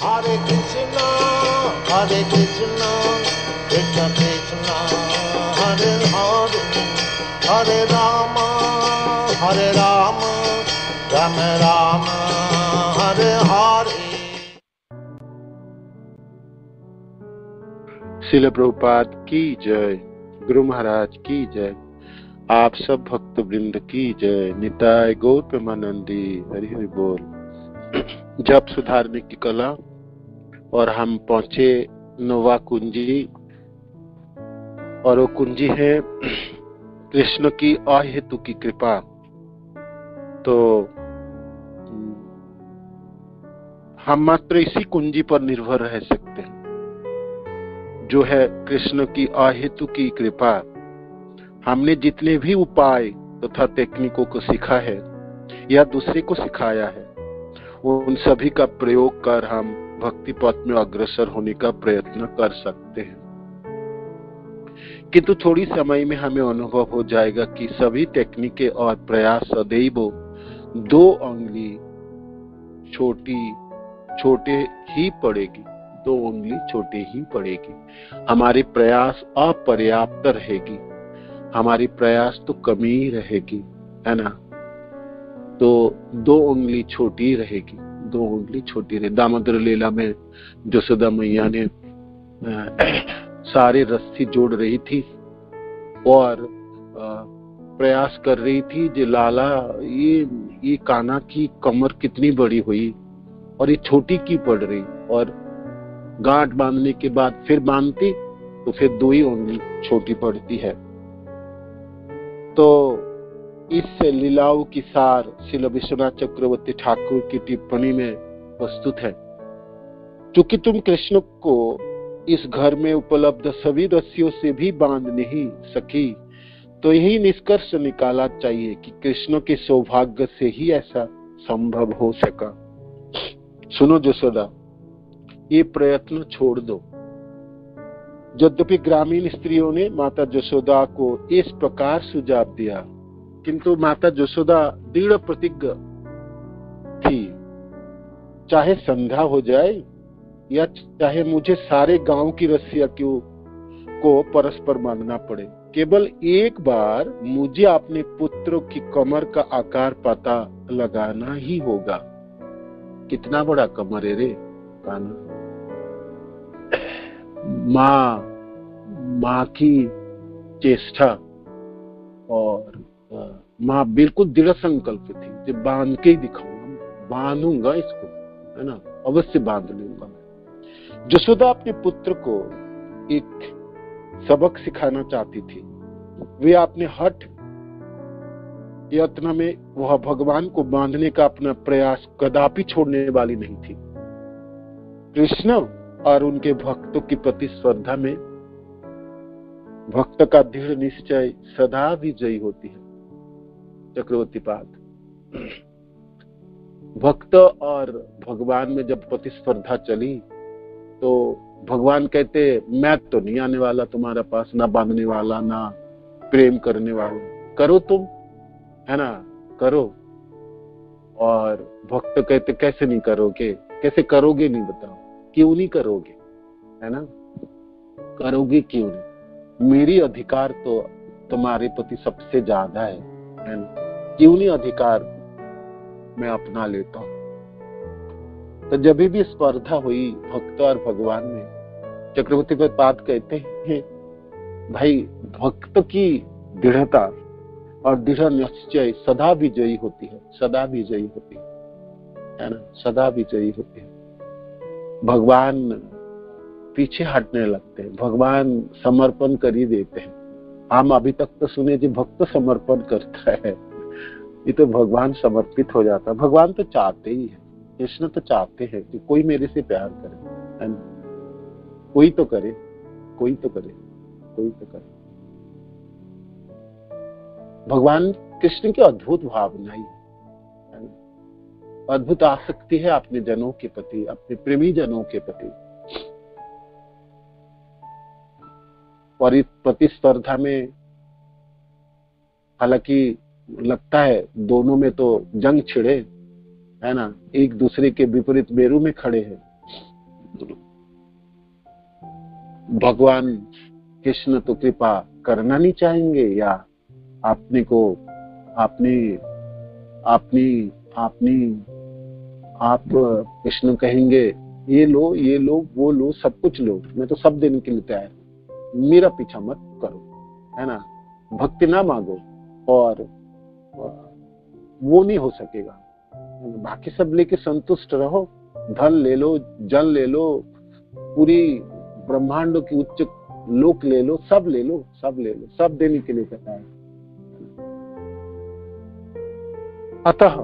Hare Krishna, Krishna Krishna, Hare Hare, Hare Rama, Rama Rama, Hare Hare। Srila Prabhupada की जय, गुरु महाराज की जय, आप सब भक्त वृंद की जय, निताय गौर प्रेमानंदी, हरि हरि बोल। जप सुधारने की कला, और हम पहुंचे नोवा कुंजी, और वो कुंजी है कृष्ण की अहेतु की कृपा। तो हम मात्र इसी कुंजी पर निर्भर रह सकते हैं, जो है कृष्ण की अहेतु की कृपा। हमने जितने भी उपाय तथा तकनीकों को सीखा है या दूसरे को सिखाया है, उन सभी का प्रयोग कर हम भक्ति पथ में अग्रसर होने का प्रयत्न कर सकते हैं। किंतु थोड़ी समय में हमें अनुभव हो जाएगा कि सभी तकनीकें और प्रयास सदैव 2 उंगली छोटे ही पड़ेगी, 2 उंगली छोटे ही पड़ेगी। हमारी प्रयास अपर्याप्त रहेगी, हमारी प्रयास तो कमी ही रहेगी, है ना। तो 2 उंगली छोटी रहेगी, 2 उंगली छोटी रहे। दामोदर लीला में जसोदा मैया ने सारे रस्सी जोड़ रही थी और प्रयास कर रही थी कि लाला ये कान्हा की कमर कितनी बड़ी हुई और ये छोटी की पड़ रही, और गांठ बांधने के बाद फिर बांधती तो फिर 2 ही उंगली छोटी पड़ती है। तो इस लीलाओं की सार श्रील विश्वनाथ चक्रवर्ती ठाकुर की टिप्पणी में प्रस्तुत है। चूंकि तुम कृष्ण को इस घर में उपलब्ध सभी रस्सियों से भी बांध नहीं सकी, तो यही निष्कर्ष निकाला चाहिए कि कृष्ण के सौभाग्य से ही ऐसा संभव हो सका। सुनो जसोदा, ये प्रयत्न छोड़ दो। यद्यपि ग्रामीण स्त्रियों ने माता जसोदा को इस प्रकार सुझाव दिया, किंतु माता जसोदा दृढ़ प्रतिज्ञ थी, चाहे संध्या हो जाए या चाहे मुझे सारे गांव की रस्सियां को परस्पर बांधना पड़े, केवल एक बार मुझे अपने पुत्र की कमर का आकार पता लगाना ही होगा। कितना बड़ा कमर है रे कान्हा। माँ की चेष्टा, और माँ बिल्कुल दृढ़ संकल्प थी कि बांध के ही दिखाऊंगा, बांधूंगा इसको, है ना, अवश्य बांध लूंगा। जसोदा अपने पुत्र को एक सबक सिखाना चाहती थी। वे अपने हठ यत्न में वह भगवान को बांधने का अपना प्रयास कदापि छोड़ने वाली नहीं थी। कृष्ण और उनके भक्तों की प्रतिस्पर्धा में भक्त का दृढ़ निश्चय सदा विजयी होती है। चक्रवर्ती पाद, भक्त और भगवान में जब प्रतिस्पर्धा चली तो भगवान कहते, मैं तो नहीं आने वाला तुम्हारे पास, ना बांधने वाला ना प्रेम करने वाला, करो तुम, है ना, करो। और भक्त कहते, कैसे नहीं करोगे, कैसे करोगे नहीं बताओ, क्यों नहीं करोगे, है ना, करोगे क्यों नहीं, मेरी अधिकार तो तुम्हारे प्रति सबसे ज्यादा है ना, क्यों नहीं अधिकार मैं अपना लेता हूं। तो जब भी स्पर्धा हुई भक्त और भगवान में, चक्रवर्ती पाद कहते हैं, भाई भक्त की दृढ़ता और दृढ़ निश्चय सदा विजयी होती है, सदा विजयी होती है ना, सदा विजयी होती है। भगवान पीछे हटने लगते हैं, भगवान समर्पण कर ही देते हैं। हम अभी तक तो सुने जी भक्त समर्पण करता है, ये तो भगवान समर्पित हो जाता है। भगवान तो चाहते ही है, कृष्ण तो चाहते हैं कि कोई मेरे से प्यार करे, है ना, कोई तो करे, कोई तो करे, कोई तो करे। भगवान कृष्ण की अद्भुत भावना ही है, अद्भुत आसक्ति है अपने जनों के प्रति, अपने प्रेमी जनों के प्रति। और इस प्रतिस्पर्धा में हालांकि लगता है दोनों में तो जंग छिड़े, है ना, एक दूसरे के विपरीत मेरू में खड़े हैं, भगवान कृष्ण तो कृपा करना नहीं चाहेंगे, या आपने को आपने आपने आपने आप कृष्ण कहेंगे ये लो वो लो, सब कुछ लो, मैं तो सब देने के लिए तैयार हूं, मेरा पीछा मत करो, है ना। भक्ति ना मांगो, और वो नहीं हो सकेगा। बाकी सब लेके संतुष्ट रहो, धन ले लो, जल ले लो, पूरी ब्रह्मांडों की उच्च लोक ले लो, सब ले लो, सब ले लो, सब देने के लिए तैयार है। अतः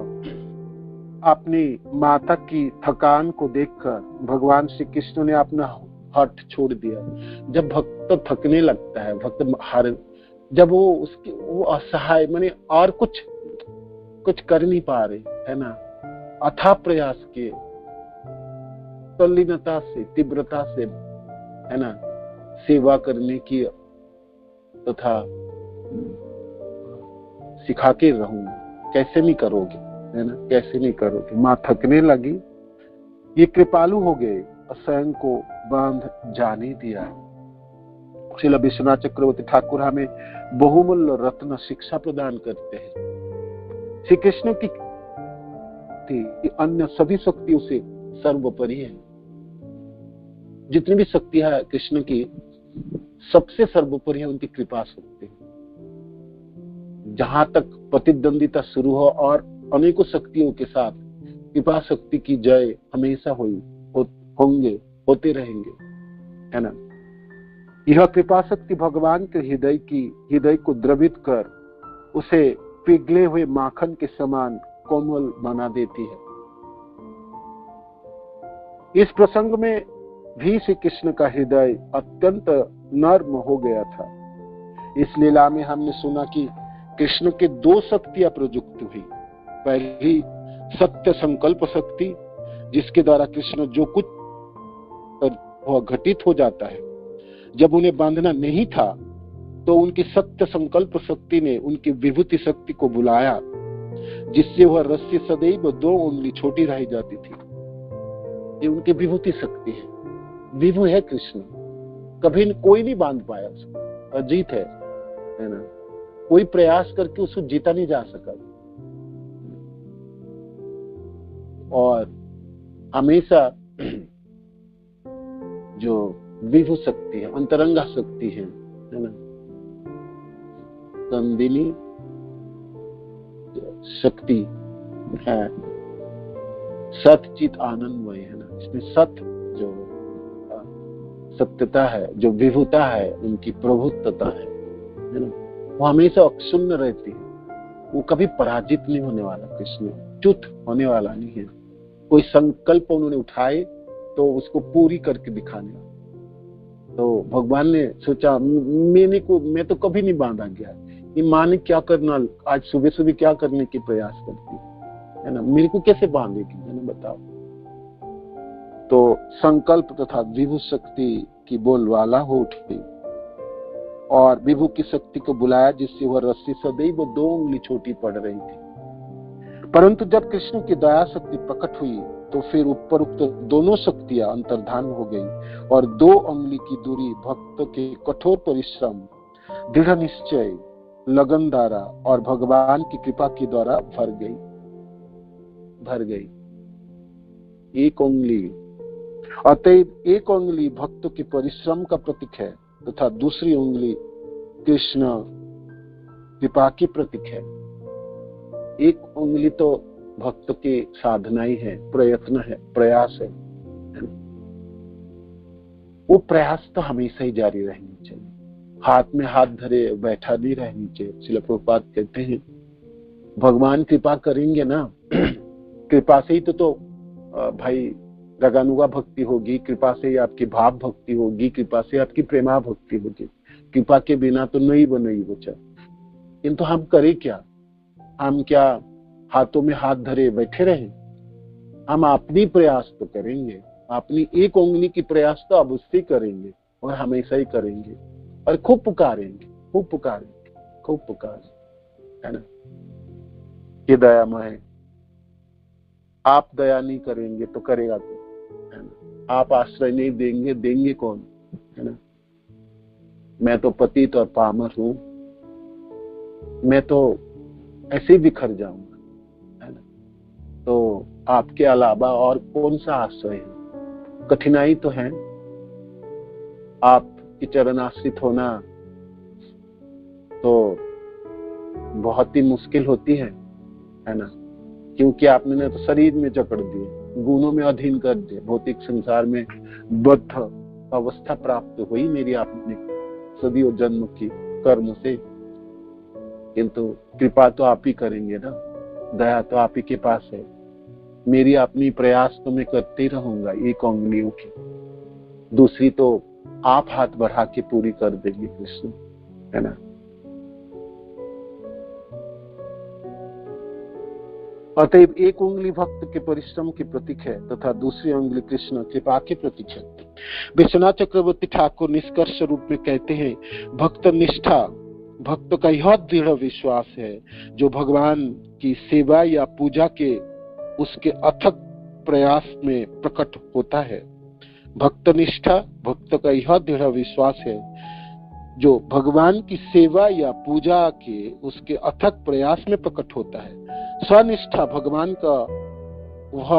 अपनी माता की थकान को देखकर भगवान श्री कृष्ण ने अपना हठ छोड़ दिया। जब भक्त थकने लगता है, भक्त जब वो असहाय, माने और कुछ कर नहीं पा रहे, है ना, अथाह प्रयास के तल्लीनता से, तीव्रता से, है ना, सेवा करने की तथा सिखा के रहूंगा, कैसे नहीं करोगे, है ना, कैसे नहीं करोगे। माँ थकने लगी, ये कृपालु हो गए, स्वयं को बांध जाने दिया। श्रील विश्वनाथ चक्रवर्ती ठाकुर हमें बहुमूल्य रत्न शिक्षा प्रदान करते हैं। श्री कृष्ण की अन्य सभी शक्तियों से सर्वोपरि है। जितनी भी शक्तियां है कृष्ण की, सबसे सर्वोपरि है उनकी कृपा शक्ति। जहां तक प्रतिद्वंदिता शुरू हो और अनेकों शक्तियों के साथ कृपा शक्ति की जय हमेशा होते रहेंगे, है ना। यह कृपा शक्ति भगवान के हृदय को द्रवित कर उसे पिघले हुए माखन के समान कोमल बना देती है। इस प्रसंग में भी श्री कृष्ण का हृदय अत्यंत नर्म हो गया था। इस लीला में हमने सुना कि कृष्ण के दो शक्तियां प्रयुक्त हुई। पहली सत्य संकल्प शक्ति, जिसके द्वारा कृष्ण जो कुछ घटित हो जाता है। जब उन्हें बांधना नहीं था तो उनकी सत्य संकल्प शक्ति ने उनकी विभूति शक्ति को बुलाया, जिससे वह रस्सी सदैव 2 उंगली छोटी रह जाती थी। ये उनकी विभूति शक्ति है। विभु है कृष्ण, कभी कोई नहीं बांध पाया उसको, अजीत है ना। कोई प्रयास करके उसको जीता नहीं जा सका। और हमेशा जो विभु शक्ति है, अंतरंगा शक्ति है ना, कंदिनी शक्ति है, सतचित आनंदमय है ना। इसमें सत्य जो सत्यता है, जो विभुता है, उनकी प्रभुत्वता है ना, वो हमेशा अक्षुण्ण रहती है। वो कभी पराजित नहीं होने वाला। कृष्ण च्युत होने वाला नहीं है। कोई संकल्प उन्होंने उठाए तो उसको पूरी करके दिखाने। तो भगवान ने सोचा मैं तो कभी नहीं बांधा गया, ये माँ ने क्या करना, आज सुबह सुबह क्या करने की प्रयास करती है ना, मेरे को कैसे बांधेगी, मैंने बताओ। तो संकल्प तथा विभु शक्ति की बोलवाला हो उठी और विभु की शक्ति को बुलाया, जिससे वह रस्सी सदैव 2 उंगली छोटी पड़ रही थी। परंतु जब कृष्ण की दया शक्ति प्रकट हुई तो फिर उपरोक्त दोनों शक्तियां अंतर्धान हो गई और 2 उंगली की दूरी भक्तों के कठोर परिश्रम, दृढ़ निश्चय, लगन द्वारा और भगवान की कृपा के द्वारा भर गई। 1 उंगली, अतएव 1 उंगली भक्तों के परिश्रम का प्रतीक है तथा दूसरी उंगली कृष्ण कृपा की प्रतीक है। 1 उंगली तो भक्त की साधना ही है, प्रयत्न है, प्रयास है। वो प्रयास तो हमेशा ही जारी रहनी चाहिए। हाथ में हाथ धरे बैठा नहीं रहनी चाहिए। श्रील प्रभुपाद कहते हैं भगवान कृपा करेंगे ना, कृपा से ही तो भाई रगानुगा भक्ति होगी, कृपा से ही आपकी भाव भक्ति होगी, कृपा से आपकी प्रेमा भक्ति होगी। कृपा के बिना तो नहीं बनेगी बच्चा। किंतु हम करें क्या? हम क्या हाथों में हाथ धरे बैठे रहे? हम अपनी प्रयास तो करेंगे, अपनी 1 उंगली की प्रयास तो अवश्य करेंगे और हमेशा ही करेंगे और खूब पुकारेंगे, खूब पुकारेंगे, खूब पुकारेंगे, है ना। ये दयामय है। आप दया नहीं करेंगे तो करेगा कौन, है ना। आप आश्रय नहीं देंगे, देंगे कौन, है ना। मैं तो पतित और पामर हूं, मैं तो ऐसे ही बिखर जाऊंगा, है ना। तो आपके अलावा और कौन सा आश्रय है? कठिनाई तो है, आपकी चरणाश्रित होना तो बहुत ही मुश्किल होती है ना, क्योंकि आपने तो शरीर में जकड़ दिए, गुणों में अधीन कर दिए, भौतिक संसार में बद्ध अवस्था प्राप्त हुई मेरी आपने सदियों जन्म की कर्म से। किंतु कृपा तो आप ही करेंगे ना, दया तो आप ही के पास है। मेरी अपनी प्रयास तो मैं करते रहूंगा एक उंगलियों की, दूसरी तो आप हाथ बढ़ा के पूरी कर देंगे कृष्ण, है ना। अतएव एक उंगली भक्त के परिश्रम की प्रतीक है तथा दूसरी उंगली कृष्ण कृपा के प्रतीक है। विश्वनाथ चक्रवर्ती ठाकुर निष्कर्ष रूप में कहते हैं, भक्त निष्ठा भक्त का यह दृढ़ विश्वास है जो भगवान की सेवा या पूजा के उसके अथक प्रयास में प्रकट होता है। भक्त निष्ठा भक्त का यह दृढ़ विश्वास है जो भगवान की सेवा या पूजा के उसके अथक प्रयास में प्रकट होता है। स्वनिष्ठा भगवान का वह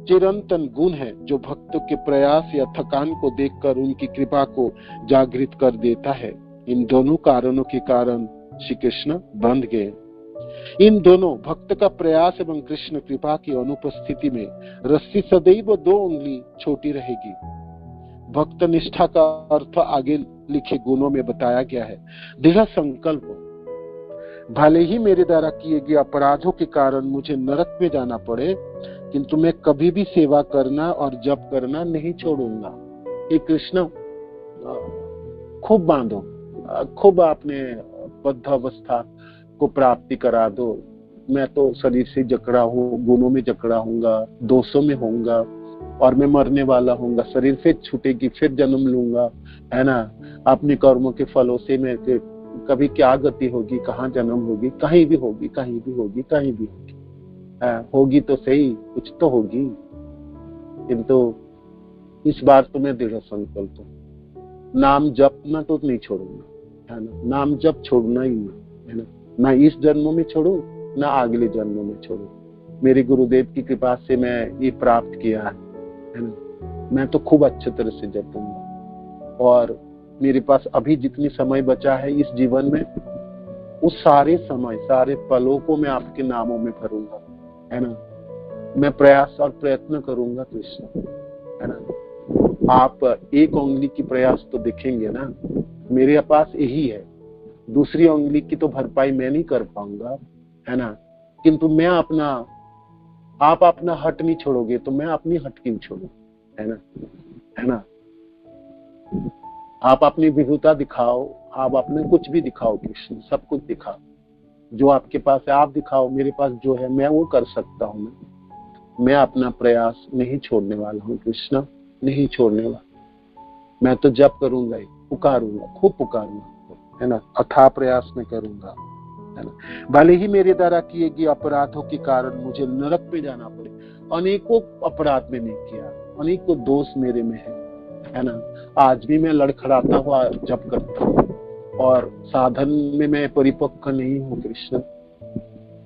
चिरंतन गुण है जो भक्तों के प्रयास या थकान को देखकर उनकी कृपा को जागृत कर देता है। इन दोनों कारणों के कारण श्री कृष्ण बंध गए। इन दोनों भक्त का प्रयास एवं कृष्ण कृपा की अनुपस्थिति में रस्सी सदैव 2 उंगली छोटी रहेगी। भक्त निष्ठा का अर्थ आगे लिखे गुणों में बताया गया है। दृढ़ संकल्प, भले ही मेरे द्वारा किए गए अपराधों के कारण मुझे नरक में जाना पड़े, किंतु मैं कभी भी सेवा करना और जप करना नहीं छोड़ूंगा। ये कृष्ण खूब बांधो, खूब आपने बद्ध अवस्था को प्राप्ति करा दो। मैं तो शरीर से जकड़ा हूँ, गुणों में जकड़ा हूँगा, दोषों में होऊंगा और मैं मरने वाला हूँगा, शरीर फिर छूटेगी, फिर जन्म लूंगा, है ना। अपने कर्मों के फलों से मैं कभी क्या गति होगी, कहाँ जन्म होगी, कहीं भी होगी, कहीं भी होगी, कहीं भी होगी, होगी तो सही, कुछ तो होगी। किंतु इस बार तो मैं दृढ़ संकल्प हूँ, नाम जपना तो नहीं छोड़ूंगा, है ना। नाम जप छोड़ना ही नहीं, है ना। ना इस जन्म में छोड़ू, ना अगले जन्म में छोड़ू। मेरे गुरुदेव की कृपा से मैं ये प्राप्त किया है ना। मैं तो खूब अच्छे तरह से जपूंगा और मेरे पास अभी जितनी समय बचा है इस जीवन में, उस सारे समय, सारे पलों को मैं आपके नामों में भरूंगा, है ना। मैं प्रयास और प्रयत्न करूंगा कृष्ण, है ना। आप एक उंगली की प्रयास तो देखेंगे ना, मेरे पास यही है, दूसरी उंगली की तो भरपाई मैं नहीं कर पाऊंगा, है ना। किंतु मैं अपना, आप अपना हट नहीं छोड़ोगे तो मैं अपनी हट क्यों छोड़ू, है ना, है ना। आप अपनी विभुता दिखाओ, आप अपने कुछ भी दिखाओ कृष्ण, सब कुछ दिखाओ, जो आपके पास है आप दिखाओ। मेरे पास जो है मैं वो कर सकता हूँ। मैं अपना प्रयास नहीं छोड़ने वाला हूँ कृष्ण, नहीं छोड़ने वाला। मैं तो जप करूंगा ही, पुकारूंगा, खूब पुकारूंगा, है ना। अथाह प्रयास में करूंगा, है ना। भले ही मेरे द्वारा किए गए अपराधों के कारण मुझे नरक में जाना पड़े, अनेकों अपराध मैंने किया, अनेकों दोष मेरे में है ना। आज भी मैं लड़खड़ाता हुआ जप करता हूँ और साधन में मैं परिपक्व नहीं हूँ कृष्ण,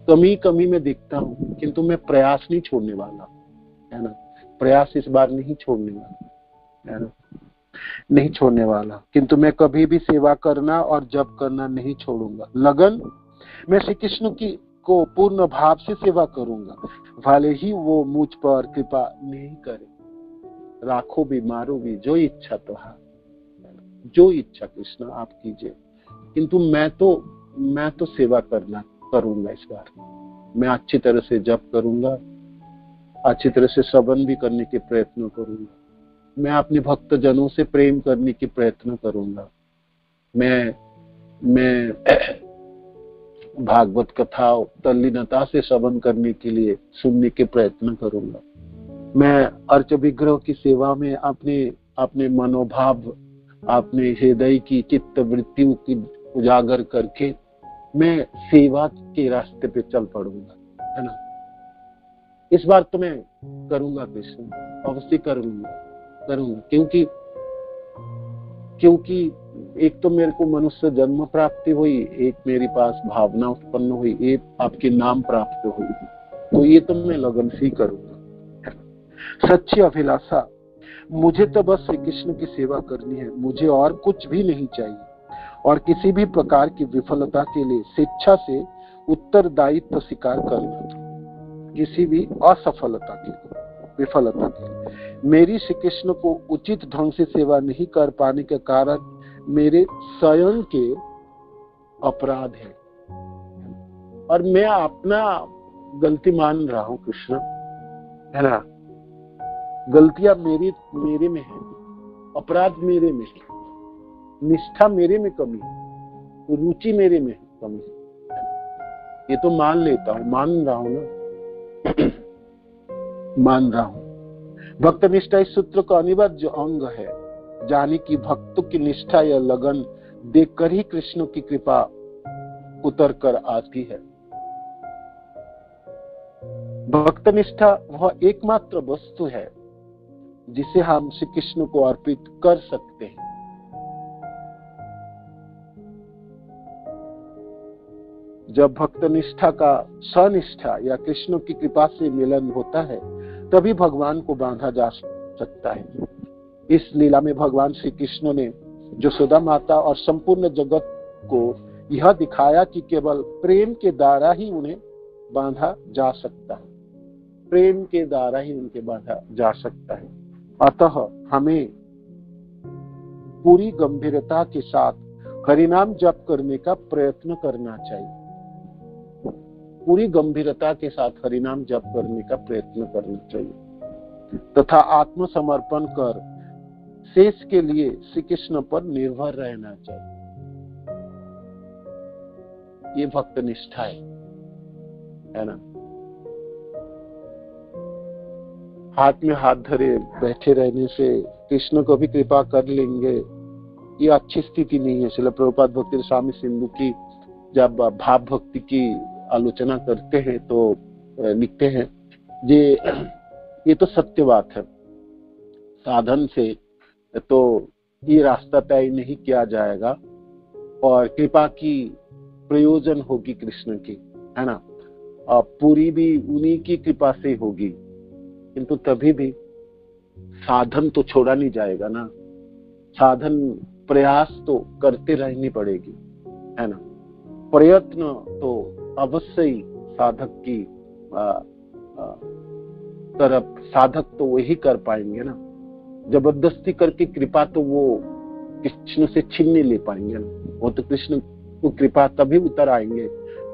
कमी में दिखता हूँ, किंतु मैं प्रयास नहीं छोड़ने वाला, है ना। प्रयास इस बार नहीं छोड़ने वाला, है ना, नहीं छोड़ने वाला। किंतु मैं कभी भी सेवा करना और जप करना नहीं छोड़ूंगा। लगन, मैं श्री कृष्ण की को पूर्ण भाव से सेवा करूंगा, भले ही वो मुझ पर कृपा नहीं करे। राखो भी मारो भी, जो इच्छा तो है, जो इच्छा कृष्ण आप कीजिए। किंतु मैं तो सेवा करूंगा इस बार। मैं अच्छी तरह से जप करूंगा, अच्छी तरह से श्रवण भी करने के प्रयत्न करूंगा। मैं अपने भक्त जनों से प्रेम करने के प्रयत्न करूंगा। मैं भागवत कथा तल्लीनता से श्रवण करने के लिए सुनने के प्रयत्न करूंगा। मैं अर्च विग्रह की सेवा में अपने मनोभाव, अपने हृदय की चित्त वृत्तियों की उजागर करके मैं सेवा के रास्ते पे चल पड़ूंगा, है ना। इस बार तो मैं करूंगा कृष्ण, अवश्य करूंगा, क्योंकि क्योंकि एक तो मेरे को मनुष्य जन्म प्राप्ति हुई, एक मेरे पास भावना उत्पन्न हुई, एक आपके नाम प्राप्त हुई, तो ये तो मैं लगन से ही करूंगा। सच्ची अभिलाषा, मुझे तो बस श्री कृष्ण की सेवा करनी है, मुझे और कुछ भी नहीं चाहिए, और किसी भी प्रकार की विफलता के लिए स्वेच्छा से उत्तरदायित्व स्वीकार करना, किसी भी असफलता के लिए, विफलता के लिए। मेरी श्री कृष्ण को उचित ढंग से सेवा नहीं कर पाने के कारण मेरे स्वयं के अपराध है, और मैं अपना गलती मान रहा हूं कृष्ण, है ना। गलतियां मेरे में है, अपराध मेरे में है, निष्ठा मेरे में कमी है, रुचि मेरे में कमी है, ये तो मान लेता हूं, मान रहा हूं ना मान रहा हूं। भक्त निष्ठा इस सूत्र का अनिवार्य अंग है। जाने की भक्तों की निष्ठा या लगन देखकर ही कृष्ण की कृपा उतर कर आती है। भक्त निष्ठा वह एकमात्र वस्तु है जिसे हम श्री कृष्ण को अर्पित कर सकते हैं। जब भक्त निष्ठा का सनिष्ठा या कृष्ण की कृपा से मिलन होता है, तभी भगवान को बांधा जा सकता है। इस लीला में भगवान श्री कृष्ण ने यशोदा माता और संपूर्ण जगत को यह दिखाया कि केवल प्रेम के द्वारा ही उन्हें बांधा जा सकता है, प्रेम के द्वारा ही उनके बांधा जा सकता है। अतः हमें पूरी गंभीरता के साथ हरिनाम जप करने का प्रयत्न करना चाहिए, पूरी गंभीरता के साथ हरिनाम जप करने का प्रयत्न करना चाहिए तथा आत्मसमर्पण कर शेष के लिए श्री कृष्ण पर निर्भर रहना चाहिए। ये भक्त निष्ठा है ना। हाथ में हाथ धरे बैठे रहने से कृष्ण को भी कृपा कर लेंगे, ये अच्छी स्थिति नहीं है। श्रील प्रभुपाद भक्ति स्वामी सिंधु की जब भाव भक्ति की आलोचना करते हैं तो लिखते हैं ये तो सत्य बात है, साधन से तो ये रास्ता तय नहीं किया जाएगा और कृपा की प्रयोजन होगी कृष्ण की, है ना। पूरी भी उन्हीं की कृपा से होगी, किंतु तभी भी साधन तो छोड़ा नहीं जाएगा ना, साधन प्रयास तो करते रहनी पड़ेगी, है ना। प्रयत्न तो अवश्य ही साधक की तरफ साधक तो वही कर पाएंगे ना। जबरदस्ती करके कृपा तो वो कृष्ण से छीन नहीं ले पाएंगे ना। वो तो कृष्ण को कृपा तभी उतर आएंगे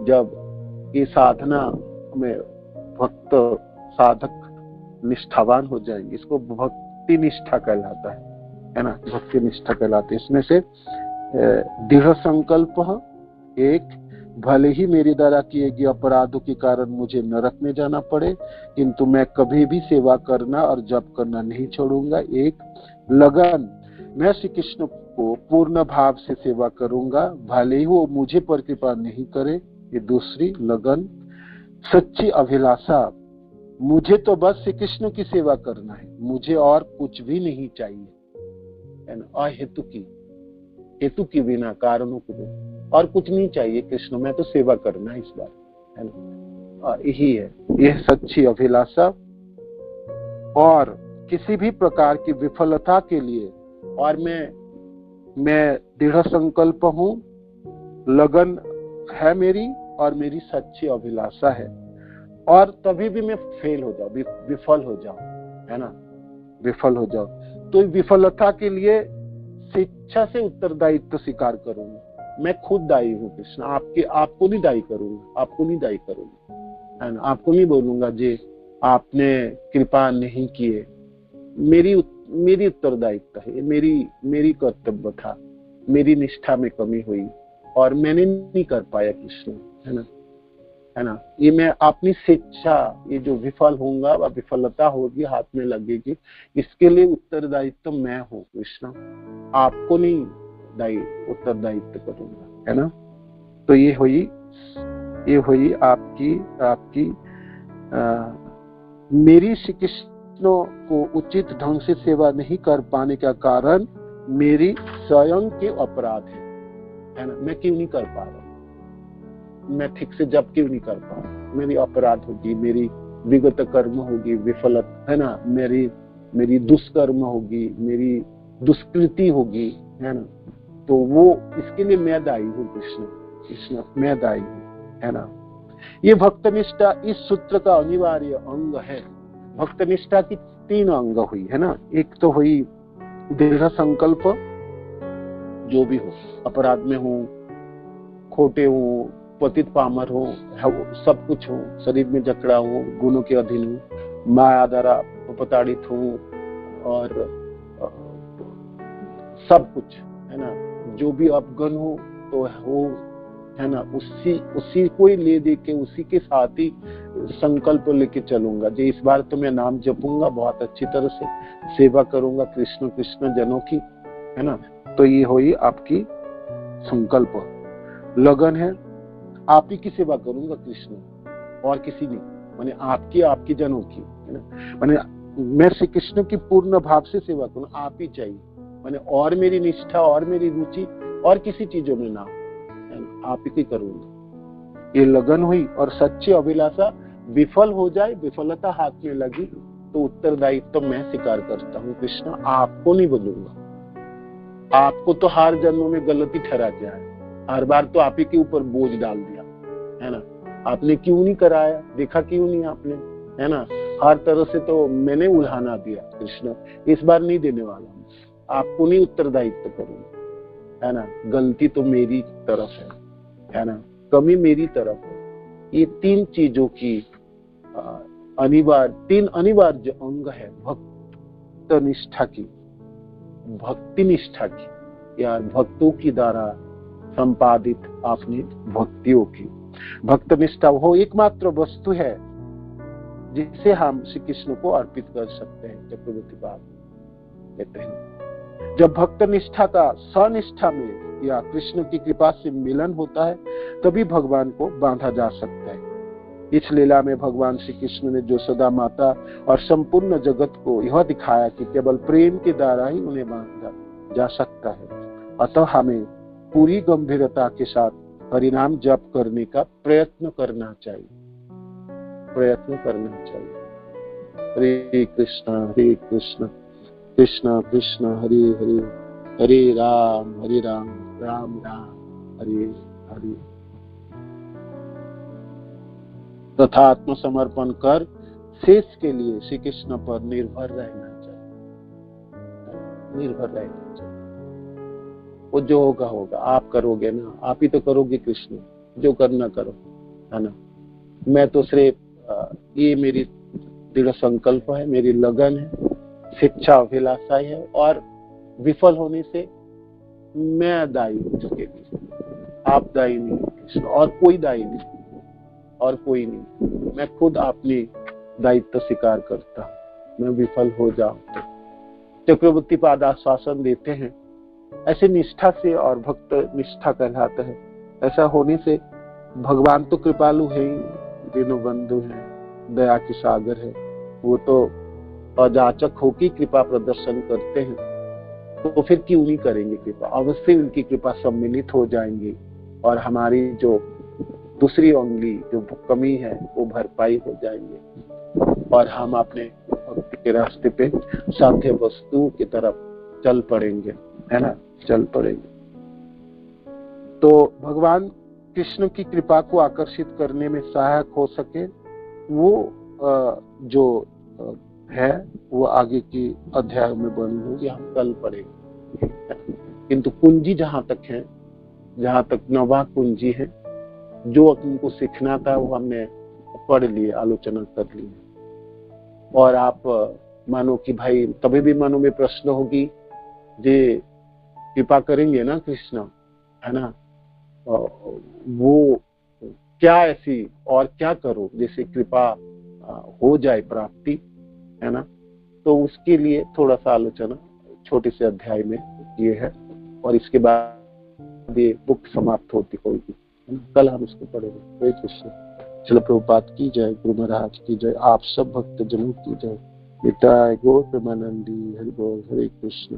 जब ये साधना में भक्त साधक निष्ठावान हो जाएंगे। इसको भक्ति निष्ठा कहलाता है ना, भक्ति निष्ठा कहलाते हैं। इसमें से दृढ़ संकल्प एक, भले ही मेरे द्वारा किए गए अपराधों के कारण मुझे नरक में जाना पड़े, किंतु मैं कभी भी सेवा करना और जप करना नहीं छोड़ूंगा। एक लगन, मैं श्री कृष्ण को पूर्ण भाव से सेवा करूंगा, भले ही वो मुझे पर कृपा नहीं करे। ये दूसरी लगन। सच्ची अभिलाषा, मुझे तो बस श्री कृष्ण की सेवा करना है, मुझे और कुछ भी नहीं चाहिए, है ना। अहेतु की, हेतु के बिना, कारणों के बिना और कुछ नहीं चाहिए कृष्ण, मैं तो सेवा करना है इस बार, है ना। यही है, यह सच्ची अभिलाषा। और किसी भी प्रकार की विफलता के लिए, और मैं दृढ़ संकल्प हूं, लगन है मेरी और मेरी सच्ची अभिलाषा है। और तभी भी मैं फेल हो जाऊं, विफल हो जाऊं, है ना, विफल हो जाऊं, तो विफलता के लिए स्वेच्छा से उत्तरदायित्व स्वीकार करूंगा। मैं खुद दायी हूँ कृष्ण, आपको नहीं दायी करूंगा, आपको नहीं दायी करूंगा, है ना। आपको नहीं बोलूंगा जी आपने कृपा नहीं किए, मेरी उत्तरदायित्व है, मेरी कर्तव्य था, मेरी निष्ठा में कमी हुई और मैंने नहीं कर पाया कृष्ण, है ना, है ना। ये मैं अपनी स्वेच्छा, ये जो विफल होऊंगा व विफलता होगी, हाथ में लगेगी, इसके लिए उत्तरदायित्व मैं हूँ कृष्ण, आपको नहीं उत्तरदायित्व करूंगा, है ना। तो ये हुई आपकी मेरी श्री कृष्ण को उचित ढंग से सेवा नहीं कर पाने का कारण मेरी स्वयं के अपराध है ना। मैं क्यों नहीं कर पा रहा, मैं ठीक से जप क्यों नहीं कर पा रहा, मेरी अपराध होगी, मेरी विगत कर्म होगी विफलत, है ना, मेरी दुष्कर्म होगी, मेरी दुष्कृति होगी, है ना। तो वो इसके लिए मैं दायी हूँ कृष्ण, मैं दायी हूँ, है ना। ये भक्तनिष्ठा इस सूत्र का अनिवार्य अंग है। भक्तनिष्ठा की 3 अंग हुई, है ना। एक तो हुई दृढ़ संकल्प, जो भी हो, अपराध में हूँ, खोटे हूँ, पतित पामर हूँ, सब कुछ हूँ, शरीर में जकड़ा हूँ, गुणों के अधीन हूँ, माया द्वारा प्रताड़ित हूँ, और सब कुछ, है ना, जो भी अपगन हो तो हो, है ना, उसी को ही ले दे के उसी के साथ ही संकल्प लेके चलूंगा। जो इस बार तो मैं नाम जपूंगा, बहुत अच्छी तरह से सेवा करूंगा कृष्ण कृष्ण जनों की, है ना। तो ये हुई आपकी संकल्प। लगन है, आप ही की सेवा करूंगा कृष्ण, और किसी नहीं, माने आपकी जनों की, है ना। माने मैं श्री कृष्ण की पूर्ण भाव से सेवा करूँ, आप ही चाहिए, माने और मेरी निष्ठा और मेरी रुचि और किसी चीजों में ना, आप ही की करूंगा। ये लगन हुई। और सच्ची अभिलाषा, विफल हो जाए, विफलता हाथ में लगी तो उत्तरदायित्व तो मैं स्वीकार करता हूँ कृष्ण, आपको नहीं बदलूंगा। आपको तो हर जन्मों में गलती ठहरा के आया, हर बार तो आप ही के ऊपर बोझ डाल दिया, है ना। आपने क्यों नहीं कराया, देखा क्यों नहीं आपने, है ना। हर तरह से तो मैंने उल्हाना दिया कृष्ण, इस बार नहीं देने वाला हूँ, आपको नहीं उत्तरदायित्व करूंगा, है ना। गलती तो मेरी तरफ है ना, कमी मेरी तरफ है। ये 3 चीजों की 3 अनिवार्य अंग है भक्त निष्ठा की, भक्ति निष्ठा की, या भक्तों की द्वारा संपादित आपने भक्तियों की। भक्त निष्ठा वो एकमात्र वस्तु है जिसे हम श्री कृष्ण को अर्पित कर सकते हैं। चक्रवर्ती बात कहते हैं, जब भक्त निष्ठा का सनिष्ठा में या कृष्ण की कृपा से मिलन होता है, तभी भगवान को बांधा जा सकता है। इस लीला में भगवान श्री कृष्ण ने यशोदा माता और संपूर्ण जगत को यह दिखाया कि केवल प्रेम के द्वारा ही उन्हें बांधा जा सकता है। अतः हमें पूरी गंभीरता के साथ हरिनाम जप करने का प्रयत्न करना चाहिए, हरे कृष्ण कृष्ण कृष्ण हरे हरे, हरे राम राम राम हरे हरे। तथा आत्मसमर्पण कर शेष के लिए श्री कृष्ण पर निर्भर रहना चाहिए, वो जो होगा होगा, आप करोगे ना, आप ही तो करोगे कृष्ण, जो करना करो, है ना। मैं तो सिर्फ ये मेरी दृढ़ संकल्प है, मेरी लगन है, शिक्षा अभिलाषा है, और विफल होने से मैं दायी हूँ इसके लिए, आप दायी नहीं कृष्ण, और कोई दायी नहीं, और कोई नहीं, मैं खुद अपनी दायित्व स्वीकार करता, मैं विफल हो जाऊं तो। चक्रवर्ती पाद आश्वासन देते हैं, ऐसे निष्ठा से, और भक्त निष्ठा कहलाता है। ऐसा होने से भगवान तो कृपालु है ही, दीनों बंधु है, दया के सागर है, वो तो अजाचक होकर कृपा प्रदर्शन करते हैं, तो फिर क्यों नहीं करेंगे कृपा, अवश्य उनकी कृपा सम्मिलित हो जाएंगी, और हमारी जो दूसरी उंगली जो कमी है वो भरपाई हो जाएंगे, और हम अपने भक्ति के रास्ते पे साध्य वस्तु की तरफ चल पड़ेंगे, है ना, चल पड़ेंगे। तो भगवान कृष्ण की कृपा को आकर्षित करने में सहायक हो सके, वो जो है वो आगे की अध्याय में बनी होगी, हम कल पढ़ेंगे। किंतु कुंजी जहां तक है, जहां तक नवा कुंजी है, जो उनको सीखना था वो हमने पढ़ लिए, आलोचना कर ली। और आप मानो कि भाई तभी भी मनो में प्रश्न होगी, जे कृपा करेंगे ना कृष्ण, है ना, वो क्या ऐसी और क्या करो जैसे कृपा हो जाए प्राप्ति, है ना। तो उसके लिए थोड़ा सा आलोचना छोटे से अध्याय में ये है, और इसके बाद ये बुक समाप्त होती होगी, कल हम इसको पढ़ेंगे। हरे कृष्ण। चलो प्रभुपाद की जय, गुरु महाराज की जय, आप सब भक्त जनों की जय। निताय गौर प्रेमानंदी, हरि बोल। हरे कृष्ण।